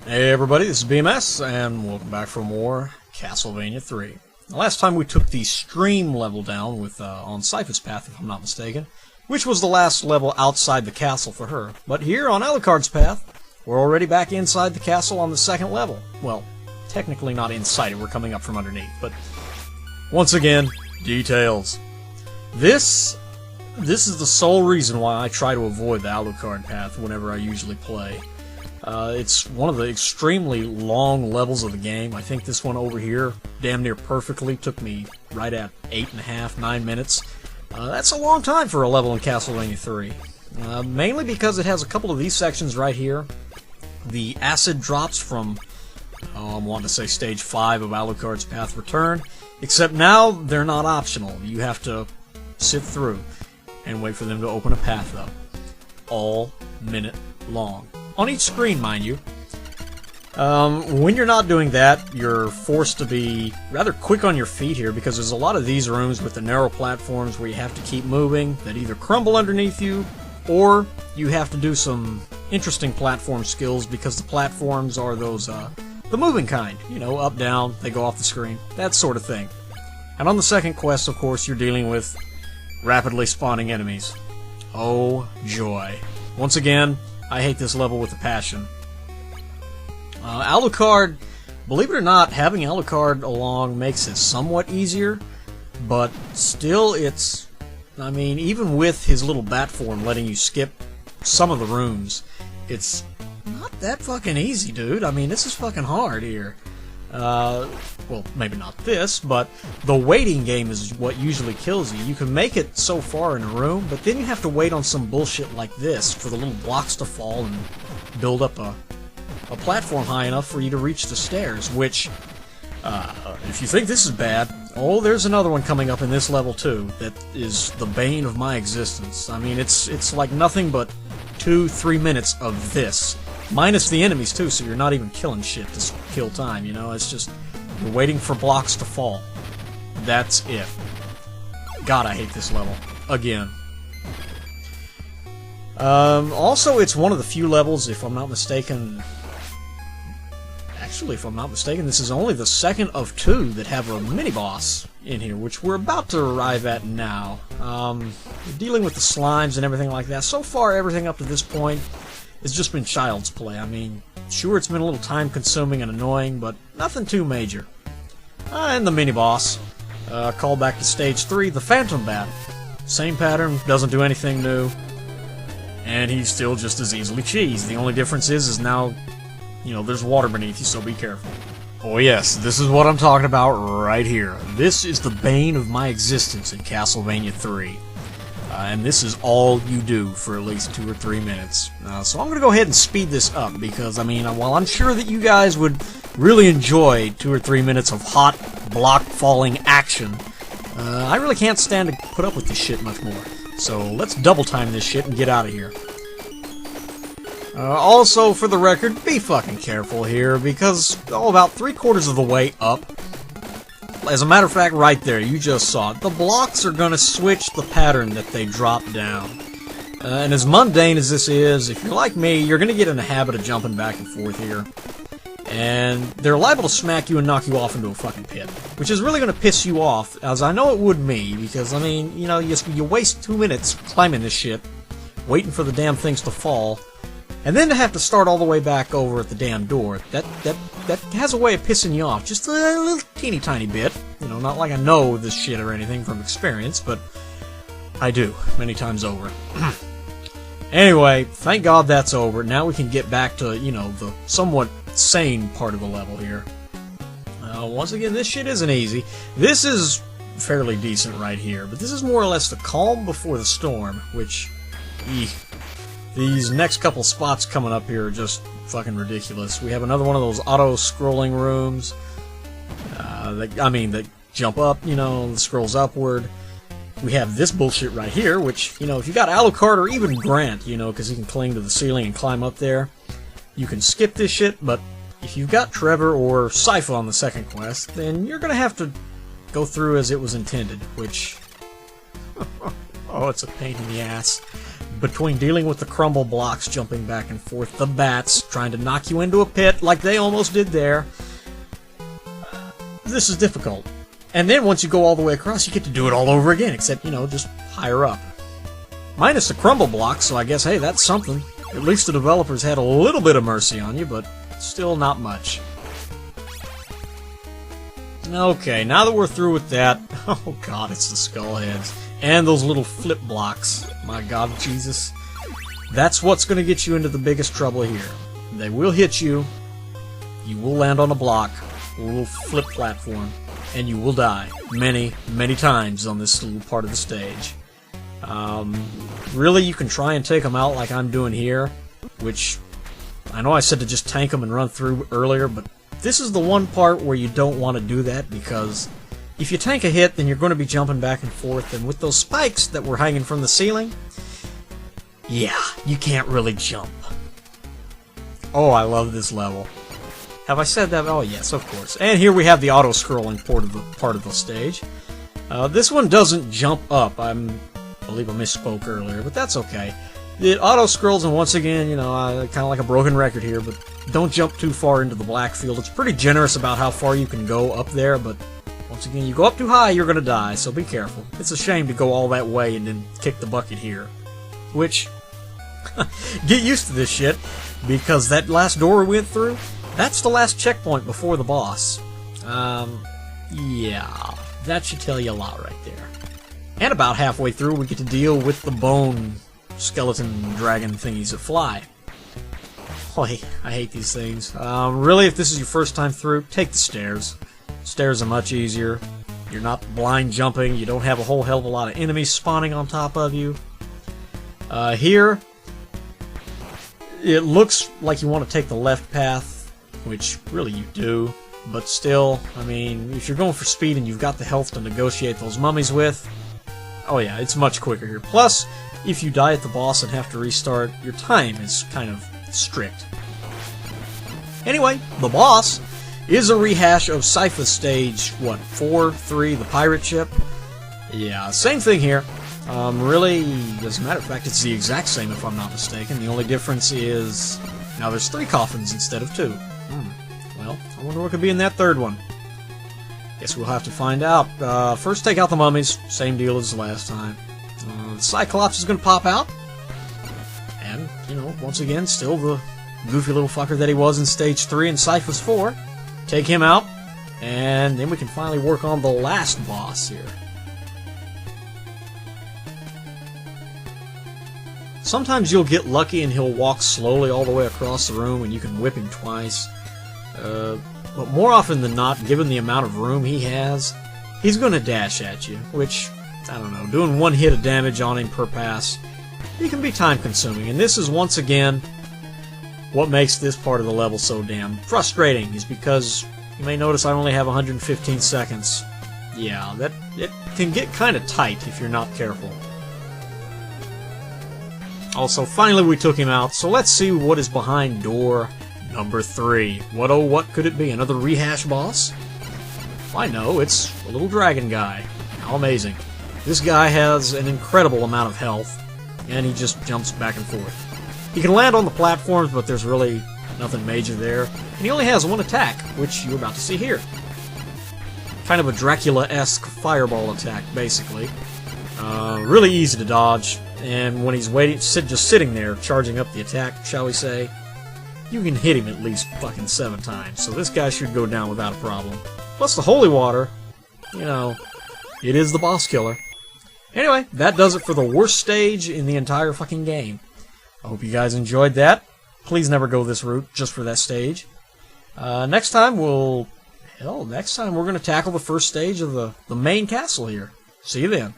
Hey everybody, this is BMS, and welcome back for more Castlevania 3. The last time we took the stream level down with on Sypha's path, if I'm not mistaken, which was the last level outside the castle for her. But here on Alucard's path, we're already back inside the castle on the second level. Well, technically not inside it, we're coming up from underneath, but once again, details. This is the sole reason why I try to avoid the Alucard path whenever I usually play. It's one of the extremely long levels of the game. I think this one over here, damn near perfectly, took me right at 8.5, 9 minutes. That's a long time for a level in Castlevania 3. Mainly because it has a couple of these sections right here. The acid drops from, I'm wanting to say stage 5 of Alucard's Path Return, except now they're not optional. You have to sit through and wait for them to open a path up. All minute long. On each screen, mind you. When you're not doing that, you're forced to be rather quick on your feet here, because there's a lot of these rooms with the narrow platforms where you have to keep moving, that either crumble underneath you, or you have to do some interesting platform skills, because the platforms are those, the moving kind. You know, up, down, they go off the screen, that sort of thing. And on the second quest, of course, you're dealing with rapidly spawning enemies. Oh, joy. Once again, I hate this level with a passion. Alucard, believe it or not, having Alucard along makes it somewhat easier, but still it's, I mean, even with his little bat form letting you skip some of the rooms, it's not that fucking easy, dude. I mean, this is fucking hard here. Well, maybe not this, but the waiting game is what usually kills you. You can make it so far in a room, but then you have to wait on some bullshit like this for the little blocks to fall and build up a platform high enough for you to reach the stairs, which, if you think this is bad, oh, there's another one coming up in this level too that is the bane of my existence. I mean, it's like nothing but 2-3 minutes of this. Minus the enemies, too, so you're not even killing shit to kill time, you know? It's just, you're waiting for blocks to fall. That's it. God, I hate this level. Again. Also, it's one of the few levels, if I'm not mistaken... Actually, if I'm not mistaken, this is only the second of 2 that have a mini-boss in here, which we're about to arrive at now. Dealing with the slimes and everything like that. So far, everything up to this point... it's just been child's play. I mean, sure, it's been a little time-consuming and annoying, but nothing too major. And the mini-boss. Call back to Stage 3, the Phantom Bat. Same pattern, doesn't do anything new. And he's still just as easily cheesed. The only difference is now, you know, there's water beneath you, so be careful. Oh yes, this is what I'm talking about right here. This is the bane of my existence in Castlevania 3. And this is all you do for at least 2 or 3 minutes. So I'm going to go ahead and speed this up, because, I mean, while I'm sure that you guys would really enjoy 2 or 3 minutes of hot, block-falling action, I really can't stand to put up with this shit much more. So let's double-time this shit and get out of here. Also, for the record, be fucking careful here, because about 3/4 of the way up, as a matter of fact, right there, you just saw it. The blocks are going to switch the pattern that they drop down. And as mundane as this is, if you're like me, you're going to get in the habit of jumping back and forth here. And they're liable to smack you and knock you off into a fucking pit. Which is really going to piss you off, as I know it would me, because, I mean, you know, you waste 2 minutes climbing this shit, waiting for the damn things to fall, and then to have to start all the way back over at the damn door. That has a way of pissing you off, just a little teeny tiny bit. You know, not like I know this shit or anything from experience, but I do, many times over. Anyway, thank God that's over. Now we can get back to, you know, the somewhat sane part of the level here. Once again, this shit isn't easy. This is fairly decent right here, but this is more or less the calm before the storm, which... these next couple spots coming up here are just fucking ridiculous. We have another one of those auto-scrolling rooms. That jump up, you know, scrolls upward. We have this bullshit right here, which, you know, if you got Alucard or even Grant, you know, because he can cling to the ceiling and climb up there, you can skip this shit, but if you've got Trevor or Sypha on the second quest, then you're gonna have to go through as it was intended, which... oh, it's a pain in the ass. between dealing with the crumble blocks jumping back and forth, the bats trying to knock you into a pit like they almost did there, this is difficult. And then once you go all the way across, you get to do it all over again, except, you know, just higher up. Minus the crumble blocks, so I guess, hey, that's something. At least the developers had a little bit of mercy on you, but still not much. Okay, now that we're through with that, oh god, it's the skull heads. And those little flip blocks. My god, Jesus. That's what's going to get you into the biggest trouble here. They will hit you, you will land on a block, a little flip platform, and you will die many, many times on this little part of the stage. Really, you can try and take them out like I'm doing here, which I know I said to just tank them and run through earlier, but this is the one part where you don't want to do that, because if you tank a hit, then you're going to be jumping back and forth, and with those spikes that were hanging from the ceiling, yeah, you can't really jump. Oh, I love this level. Have I said that? Oh, yes, of course. And here we have the auto-scrolling part of the stage. This one doesn't jump up. I believe I misspoke earlier, but that's okay. It auto-scrolls, and once again, you know, kind of like a broken record here, but don't jump too far into the black field. It's pretty generous about how far you can go up there, but once again, you go up too high, you're going to die, so be careful. It's a shame to go all that way and then kick the bucket here. Which, get used to this shit, because that last door we went through, that's the last checkpoint before the boss. Yeah, that should tell you a lot right there. And about halfway through, we get to deal with the bone skeleton dragon thingies that fly. Boy, I hate these things. Really, if this is your first time through, take the stairs. Stairs are much easier. You're not blind jumping. You don't have a whole hell of a lot of enemies spawning on top of you. Here, it looks like you want to take the left path, which really you do. But still, I mean, if you're going for speed and you've got the health to negotiate those mummies with, oh yeah, it's much quicker here. Plus, if you die at the boss and have to restart, your time is kind of strict. Anyway, the boss is a rehash of Sypha's stage, what, 4-3, the pirate ship? Yeah, same thing here. Really, as a matter of fact, it's the exact same if I'm not mistaken. The only difference is, now there's 3 coffins instead of 2. Well, I wonder what could be in that third one. Guess we'll have to find out. First, take out the mummies. Same deal as the last time. The Cyclops is going to pop out. And, you know, once again, still the goofy little fucker that he was in Stage 3 and Sypha's 4. Take him out. And then we can finally work on the last boss here. Sometimes you'll get lucky and he'll walk slowly all the way across the room and you can whip him twice. But more often than not, given the amount of room he has, he's going to dash at you, which, I don't know, doing 1 hit of damage on him per pass, it can be time-consuming. And this is, once again, what makes this part of the level so damn frustrating, is because you may notice I only have 115 seconds. Yeah, it can get kind of tight if you're not careful. Also, finally we took him out, so let's see what is behind door number 3. What oh what could it be? Another rehash boss? I know, it's a little dragon guy. How amazing. This guy has an incredible amount of health, and he just jumps back and forth. He can land on the platforms, but there's really nothing major there. And he only has 1 attack, which you're about to see here. Kind of a Dracula-esque fireball attack, basically. Really easy to dodge, and when he's waiting, just sitting there, charging up the attack, shall we say, you can hit him at least fucking 7 times, so this guy should go down without a problem. Plus the holy water, you know, it is the boss killer. Anyway, that does it for the worst stage in the entire fucking game. I hope you guys enjoyed that. Please never go this route just for that stage. Next time we're going to tackle the first stage of the main castle here. See you then.